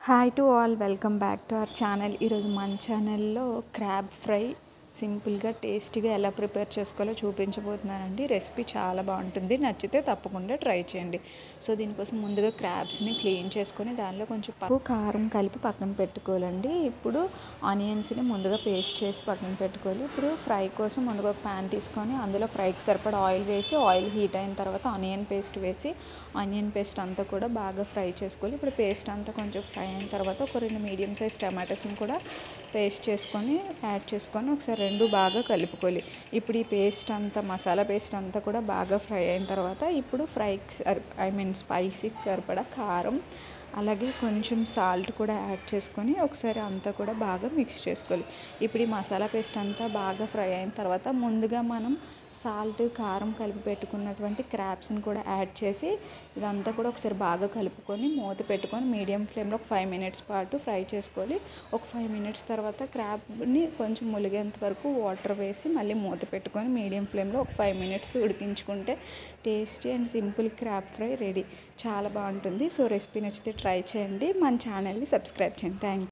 Hi to all, welcome back to our channel. ఈరోజు మన ఛానల్లో క్రాబ్ ఫ్రై సింపుల్గా టేస్టీగా ఎలా ప్రిపేర్ చేసుకోవాలో చూపించబోతున్నానండి. రెసిపీ చాలా బాగుంటుంది, నచ్చితే తప్పకుండా ట్రై చేయండి. సో దీనికోసం ముందుగా క్రాబ్స్ని క్లీన్ చేసుకొని దానిలో కొంచెం పప్పు కారం కలిపి పక్కన పెట్టుకోవాలండి. ఇప్పుడు ఆనియన్స్ని ముందుగా పేస్ట్ చేసి పక్కన పెట్టుకోవాలి. ఇప్పుడు ఫ్రై కోసం ముందుగా ఒక ప్యాన్ తీసుకొని అందులో ఫ్రైకి సరిపడా ఆయిల్ వేసి, ఆయిల్ హీట్ అయిన తర్వాత ఆనియన్ పేస్ట్ వేసి, ఆనియన్ పేస్ట్ అంతా కూడా బాగా ఫ్రై చేసుకోవాలి. ఇప్పుడు పేస్ట్ అంతా కొంచెం ఫ్రై అయిన తర్వాత ఒక 2 మీడియం సైజ్ టమాటోస్ని కూడా పేస్ట్ చేసుకొని యాడ్ చేసుకొని ఒకసారి రెండు బాగా కలుపుకోవాలి. ఇప్పుడు ఈ పేస్ట్ అంతా, మసాలా పేస్ట్ అంతా కూడా బాగా ఫ్రై అయిన తర్వాత ఇప్పుడు ఫ్రైకి స్పైసీకి సరిపడా కారం, అలాగే కొంచెం సాల్ట్ కూడా యాడ్ చేసుకొని ఒకసారి అంతా కూడా బాగా మిక్స్ చేసుకోవాలి. ఇప్పుడు ఈ మసాలా పేస్ట్ అంతా బాగా ఫ్రై అయిన తర్వాత ముందుగా మనం సాల్ట్, కారం కలిపి పెట్టుకున్నటువంటి క్రాబ్స్ని కూడా యాడ్ చేసి ఇదంతా కూడా ఒకసారి బాగా కలుపుకొని మూత పెట్టుకొని మీడియం ఫ్లేమ్లో ఒక 5 మినిట్స్ పాటు ఫ్రై చేసుకోవాలి. ఒక 5 మినిట్స్ తర్వాత క్రాబ్ని కొంచెం ములిగేంత వరకు వాటర్ వేసి మళ్ళీ మూత పెట్టుకొని మీడియం ఫ్లేమ్లో ఒక 5 మినిట్స్ ఉడికించుకుంటే tasty and simple crab fry ready. చాలా బాగుంటుంది. సో రెసిపీ నచ్చితే ట్రై చేయండి, మన ఛానల్ని సబ్స్క్రైబ్ చేయండి. Thank you.